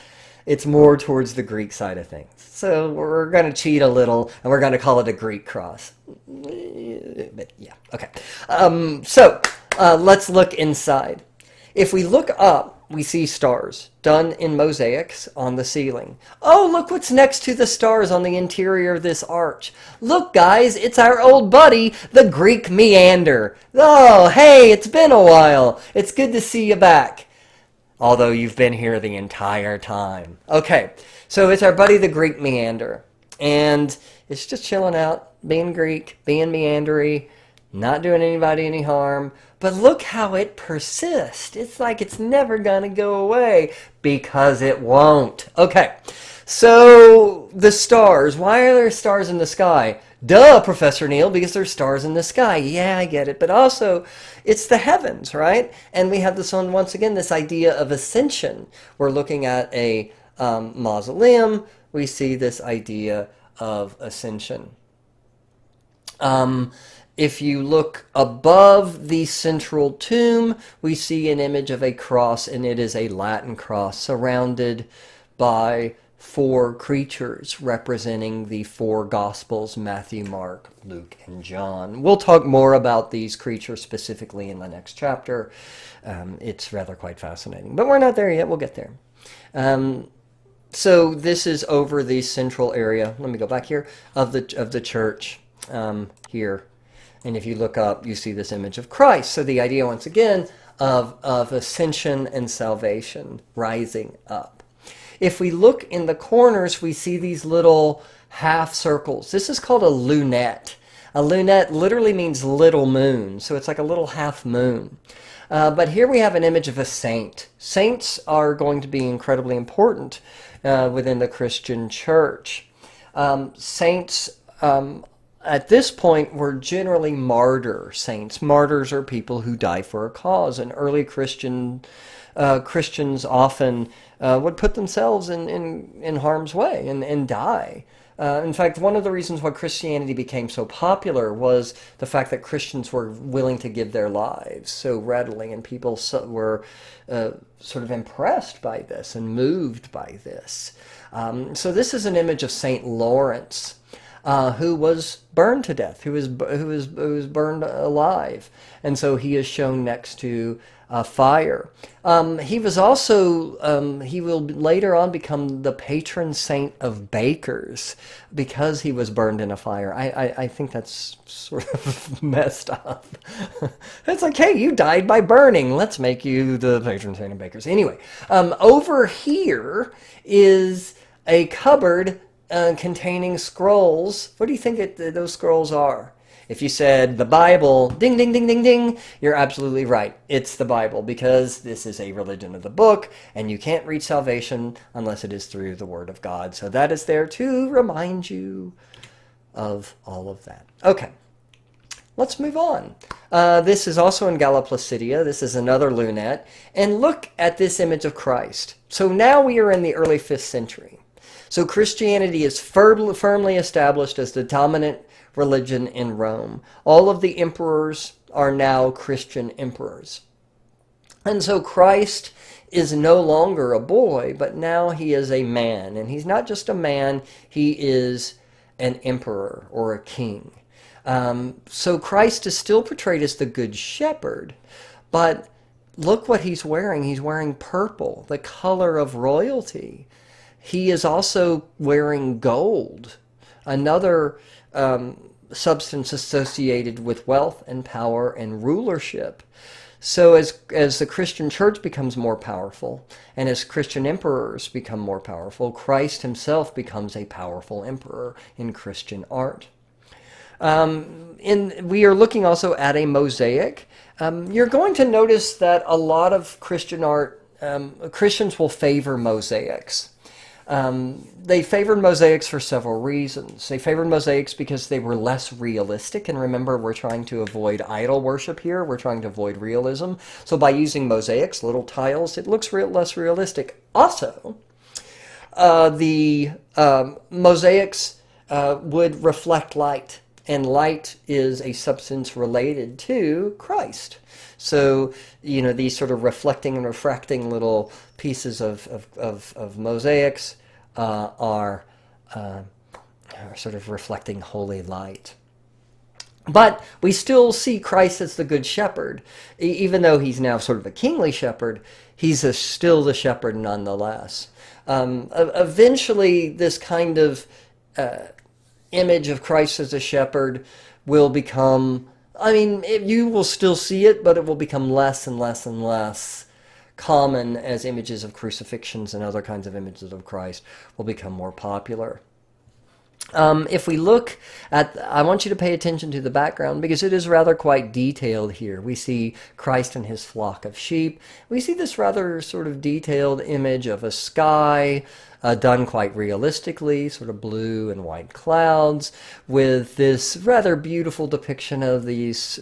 It's more towards the Greek side of things. So we're going to cheat a little, and we're going to call it a Greek cross. But yeah, okay. So let's look inside. If we look up, we see stars done in mosaics on the ceiling. Oh, look what's next to the stars on the interior of this arch. Look, guys, it's our old buddy, the Greek meander. Oh, hey, it's been a while. It's good to see you back. Although you've been here the entire time. Okay, so it's our buddy the Greek meander. And it's just chilling out, being Greek, being meandery, not doing anybody any harm. But look how it persists. It's like it's never going to go away, because it won't. Okay, So, the stars. Why are there stars in the sky? Duh, Professor Neil, because there's stars in the sky. Yeah, I get it. But also, it's the heavens, right? And we have this one, once again, this idea of ascension. We're looking at a mausoleum. We see this idea of ascension. If you look above the central tomb, we see an image of a cross, and it is a Latin cross surrounded by four creatures representing the four Gospels: Matthew, Mark, Luke, and John. We'll talk more about these creatures specifically in the next chapter. It's rather quite fascinating, but we're not there yet. We'll get there. So this is over the central area. Let me go back here of the church here. And if you look up, you see this image of Christ. So the idea, once again, of ascension and salvation, rising up. If we look in the corners, we see these little half circles. This is called a lunette. A lunette literally means little moon. So it's like a little half moon. But here we have an image of a saint. Saints are going to be incredibly important within the Christian church. Saints at this point were generally martyr saints. Martyrs are people who die for a cause, and early Christians often would put themselves in harm's way and die. In fact, one of the reasons why Christianity became so popular was the fact that Christians were willing to give their lives so readily, and people were sort of impressed by this and moved by this. So this is an image of Saint Lawrence, who was burned to death, who was burned alive, and so he is shown next to fire. He was also he will later on become the patron saint of bakers because he was burned in a fire. I think that's sort of messed up. It's like, hey, you died by burning. Let's make you the patron saint of bakers. Anyway, over here is a cupboard containing scrolls. What do you think those scrolls are? If you said the Bible, ding, ding, ding, ding, ding, you're absolutely right. It's the Bible, because this is a religion of the book, and you can't reach salvation unless it is through the Word of God. So that is there to remind you of all of that. Okay, let's move on. This is also in Galla, Placidia. This is another lunette. And look at this image of Christ. So now we are in the early 5th century. So Christianity is firmly established as the dominant religion in Rome. All of the emperors are now Christian emperors. And so Christ is no longer a boy, but now he is a man. And he's not just a man, he is an emperor or a king. So Christ is still portrayed as the good shepherd, but look what he's wearing. He's wearing purple, the color of royalty. He is also wearing gold, another substance associated with wealth and power and rulership. So as the Christian church becomes more powerful, and as Christian emperors become more powerful, Christ himself becomes a powerful emperor in Christian art. We are looking also at a mosaic. You're going to notice that a lot of Christian art, Christians will favor mosaics. They favored mosaics for several reasons. They favored mosaics because they were less realistic, and remember, we're trying to avoid idol worship here. We're trying to avoid realism. So by using mosaics, little tiles, it looks less realistic. Also, the mosaics would reflect light, and light is a substance related to Christ. So, you know, these sort of reflecting and refracting little pieces of mosaics are sort of reflecting holy light. But we still see Christ as the good shepherd. Even though he's now sort of a kingly shepherd, he's still the shepherd nonetheless. Eventually, this kind of image of Christ as a shepherd will become, you will still see it, but it will become less and less and less common as images of crucifixions and other kinds of images of Christ will become more popular. If we look at, I want you to pay attention to the background because it is rather quite detailed here. We see Christ and his flock of sheep. We see this rather sort of detailed image of a sky done quite realistically, sort of blue and white clouds, with this rather beautiful depiction of these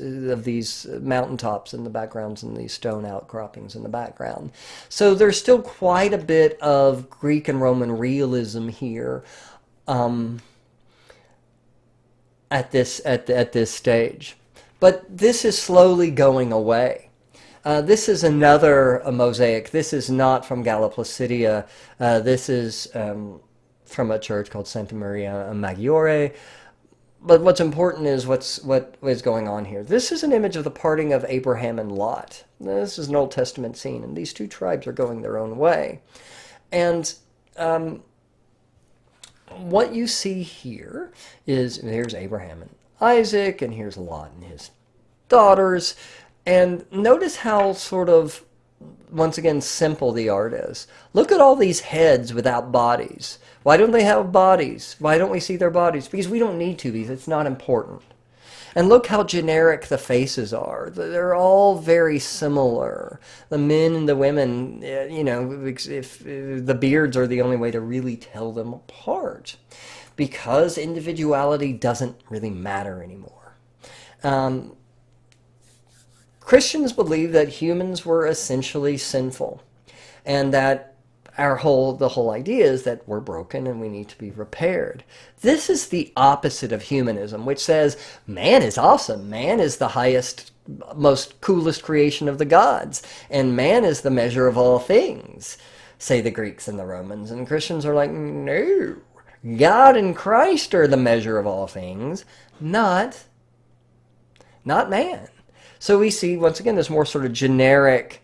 mountaintops in the backgrounds and these stone outcroppings in the background. So there's still quite a bit of Greek and Roman realism here. At this stage, but this is slowly going away. This is another mosaic. This is not from Galla Placidia. This is from a church called Santa Maria Maggiore. But what's important is what is going on here. This is an image of the parting of Abraham and Lot. This is an Old Testament scene, and these two tribes are going their own way. And what you see here is, here's Abraham and Isaac, and here's Lot and his daughters. And notice how sort of, once again, simple the art is. Look at all these heads without bodies. Why don't they have bodies? Why don't we see their bodies? Because we don't need to, because it's not important. And look how generic the faces are. They're all very similar. The men and the women, if the beards are the only way to really tell them apart, because individuality doesn't really matter anymore. Christians believe that humans were essentially sinful, and that the whole idea is that we're broken and we need to be repaired. This is the opposite of humanism, which says man is awesome. Man is the highest, most coolest creation of the gods, and man is the measure of all things, say the Greeks and the Romans. And Christians are like, no, God and Christ are the measure of all things, not man. So we see, once again, this more sort of generic,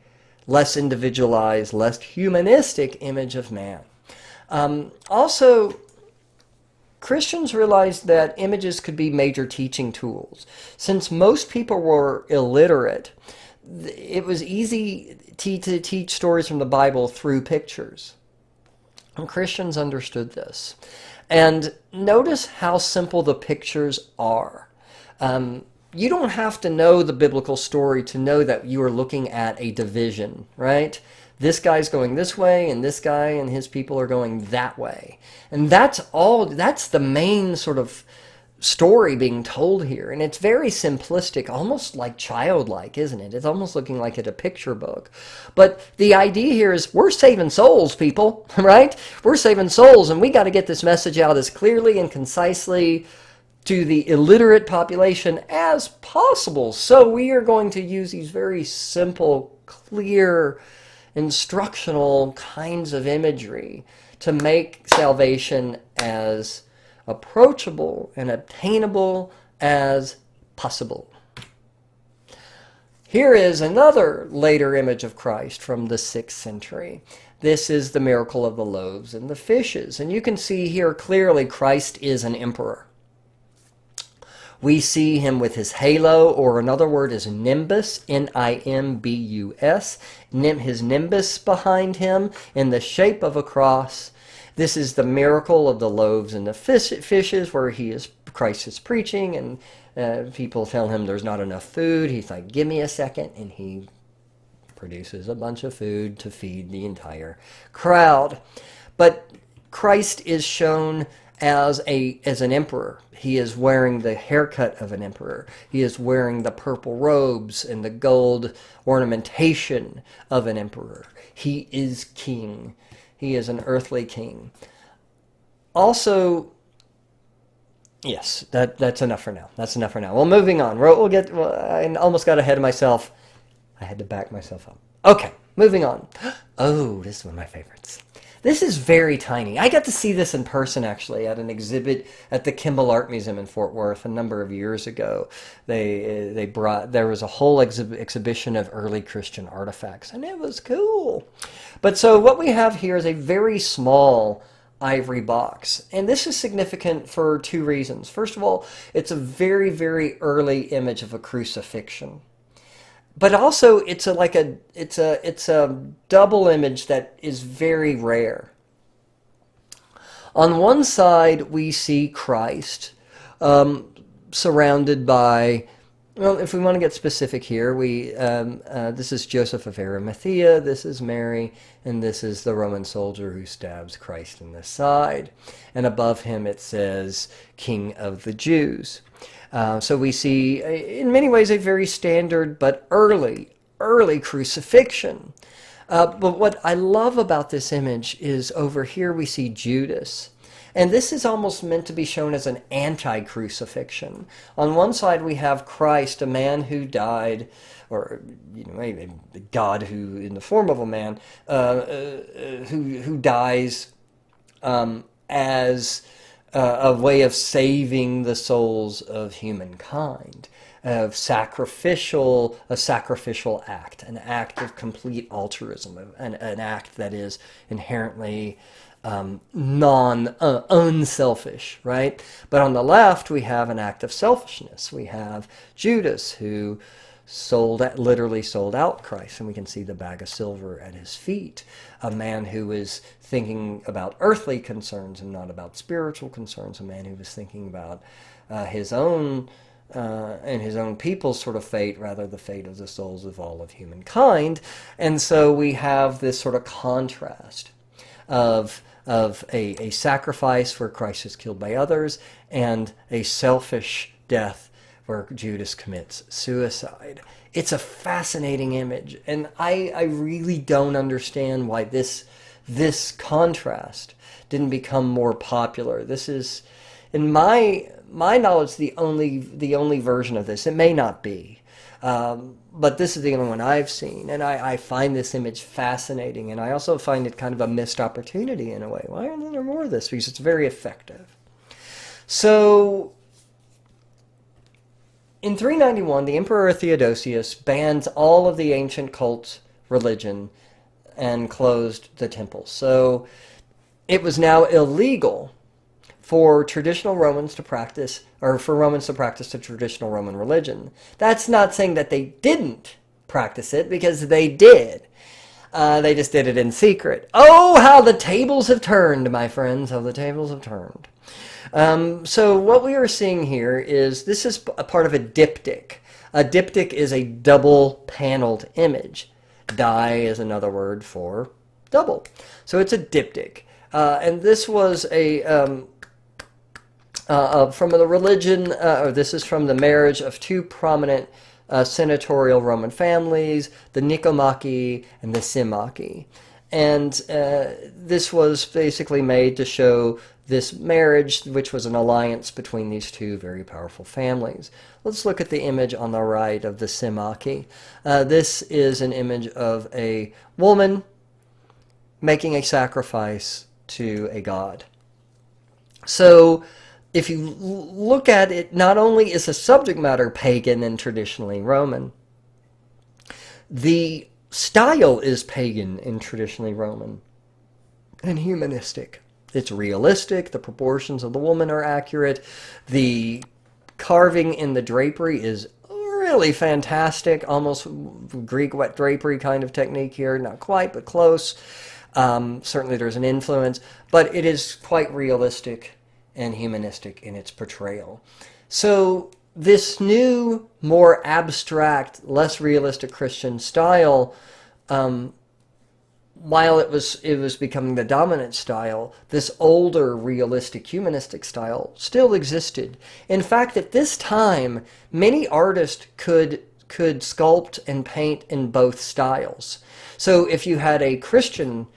less individualized, less humanistic image of man. Also, Christians realized that images could be major teaching tools. Since most people were illiterate, it was easy to teach stories from the Bible through pictures. And Christians understood this. And notice how simple the pictures are. You don't have to know the biblical story to know that you are looking at a division, right? This guy's going this way, and this guy and his people are going that way. And that's the main sort of story being told here. And it's very simplistic, almost like childlike, isn't it? It's almost looking like it's a picture book. But the idea here is we're saving souls, people, right? We're saving souls, and we got to get this message out as clearly and concisely to the illiterate population as possible. So we are going to use these very simple, clear, instructional kinds of imagery to make salvation as approachable and obtainable as possible. Here is another later image of Christ from the 6th century. This is the miracle of the loaves and the fishes. And you can see here clearly Christ is an emperor. We see him with his halo, or another word is nimbus, N-I-M-B-U-S, his nimbus behind him in the shape of a cross. This is the miracle of the loaves and the fishes, where Christ is preaching, and people tell him there's not enough food. He's like, give me a second, and he produces a bunch of food to feed the entire crowd. But Christ is shown as an emperor. He is wearing the haircut of an emperor. He is wearing the purple robes and the gold ornamentation of an emperor. He is king. He is an earthly king. Also, yes, that's enough for now. That's enough for now. Well, moving on. I almost got ahead of myself. I had to back myself up. Okay, moving on. Oh, this is one of my favorites. This is very tiny. I got to see this in person, actually, at an exhibit at the Kimball Art Museum in Fort Worth a number of years ago. There was a whole exhibition of early Christian artifacts, and it was cool. But so what we have here is a very small ivory box, and this is significant for two reasons. First of all, it's a very, very early image of a crucifixion. But also, it's a double image that is very rare. On one side, we see Christ surrounded by, well, if we want to get specific here, this is Joseph of Arimathea, this is Mary, and this is the Roman soldier who stabs Christ in the side. And above him it says, King of the Jews. So we see, in many ways, a very standard but early crucifixion. But what I love about this image is over here we see Judas. And this is almost meant to be shown as an anti-crucifixion. On one side we have Christ, a man who died, or a God who, in the form of a man, who dies as a way of saving the souls of humankind, a sacrificial act, an act of complete altruism, an act that is inherently unselfish, right? But on the left, we have an act of selfishness. We have Judas, who literally sold out Christ, and we can see the bag of silver at his feet. A man who is thinking about earthly concerns and not about spiritual concerns. A man who was thinking about his own and his own people's sort of fate, rather the fate of the souls of all of humankind. And so we have this sort of contrast of a sacrifice where Christ is killed by others and a selfish death where Judas commits suicide. It's a fascinating image, and I really don't understand why this contrast didn't become more popular. This is, in my knowledge, the only version of this. It may not be. But this is the only one I've seen, and I find this image fascinating, and I also find it kind of a missed opportunity in a way. Why aren't there more of this? Because it's very effective. So, in 391, the Emperor Theodosius bans all of the ancient cult religion and closed the temples. So, it was now illegal for traditional Romans to practice, or for Romans to practice the traditional Roman religion. That's not saying that they didn't practice it, because they did. They just did it in secret. Oh, how the tables have turned, my friends, how the tables have turned. So what we are seeing here is, this is a part of a diptych. A diptych is a double-paneled image. Di is another word for double. So it's a diptych. And this was from the religion, or this is from the marriage of two prominent senatorial Roman families, the Nicomachi and the Symachi. And this was basically made to show this marriage, which was an alliance between these two very powerful families. Let's look at the image on the right of the Symachi. This is an image of a woman making a sacrifice to a god. So, if you look at it, not only is the subject matter pagan and traditionally Roman, the style is pagan and traditionally Roman and humanistic. It's realistic, the proportions of the woman are accurate, the carving in the drapery is really fantastic, almost Greek wet drapery kind of technique here, not quite, but close. Certainly there's an influence, but it is quite realistic and humanistic in its portrayal. So this new, more abstract, less realistic Christian style, while it was becoming the dominant style, this older, realistic, humanistic style still existed. In fact, at this time, many artists could sculpt and paint in both styles. So if you had a Christian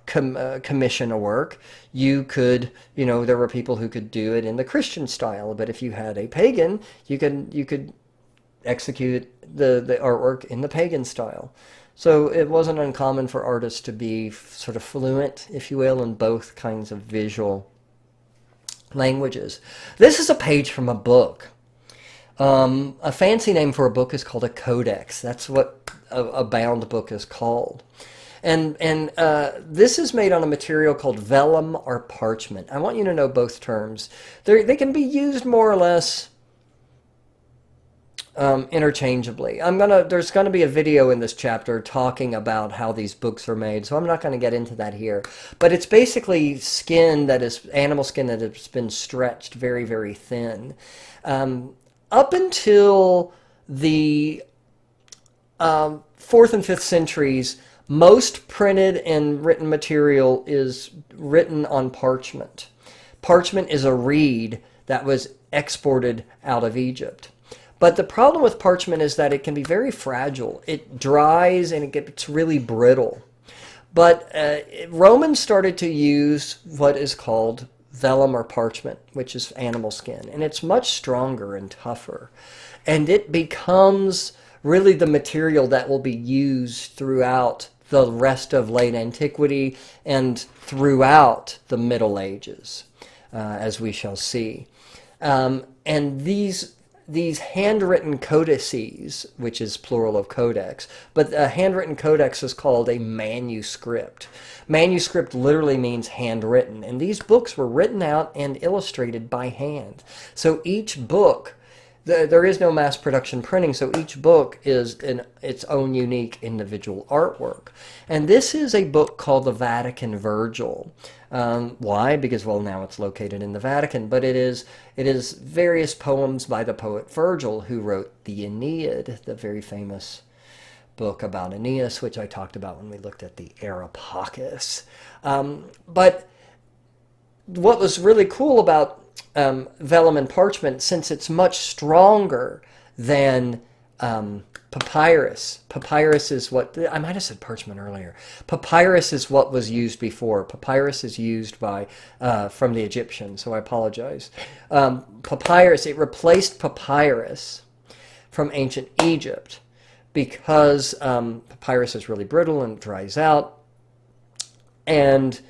commission a work, you could, there were people who could do it in the Christian style, but if you had a pagan, you could execute the artwork in the pagan style. So it wasn't uncommon for artists to be sort of fluent, if you will, in both kinds of visual languages. This is a page from a book. A fancy name for a book is called a codex. That's what a bound book is called. And this is made on a material called vellum or parchment. I want you to know both terms. They can be used more or less interchangeably. There's gonna be a video in this chapter talking about how these books are made, so I'm not gonna get into that here. But it's basically skin that is animal skin that has been stretched very, very thin. Up until the 4th and 5th centuries, most printed and written material is written on parchment. Parchment is a reed that was exported out of Egypt. But the problem with parchment is that it can be very fragile. It dries and it gets really brittle. But Romans started to use what is called vellum or parchment, which is animal skin. And it's much stronger and tougher. And it becomes really the material that will be used throughout the rest of late antiquity and throughout the Middle Ages, as we shall see. And these handwritten codices, which is plural of codex, but a handwritten codex is called a manuscript. Manuscript literally means handwritten, and these books were written out and illustrated by hand. So each book, there is no mass production printing, so each book is its own unique individual artwork. And this is a book called the Vatican Virgil. Why? Because, well, now it's located in the Vatican, but it is various poems by the poet Virgil, who wrote the Aeneid, the very famous book about Aeneas, which I talked about when we looked at the Areopagus. But what was really cool about vellum and parchment, since it's much stronger than papyrus. Papyrus is what, I might have said parchment earlier. Papyrus is what was used before. Papyrus is used by from the Egyptians, so I apologize. Papyrus, it replaced papyrus from ancient Egypt because papyrus is really brittle and dries out. And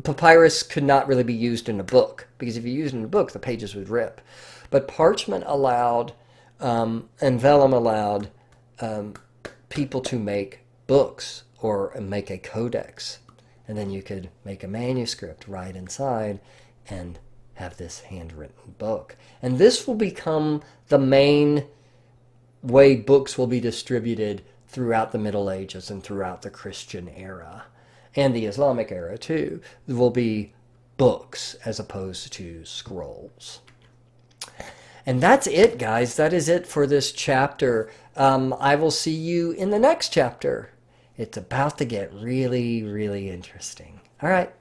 papyrus could not really be used in a book, because if you used it in a book, the pages would rip. But parchment allowed, and vellum allowed, people to make books or make a codex. And then you could make a manuscript right inside and have this handwritten book. And this will become the main way books will be distributed throughout the Middle Ages and throughout the Christian era. And the Islamic era, too, will be books as opposed to scrolls. And that's it, guys. That is it for this chapter. I will see you in the next chapter. It's about to get really, really interesting. All right.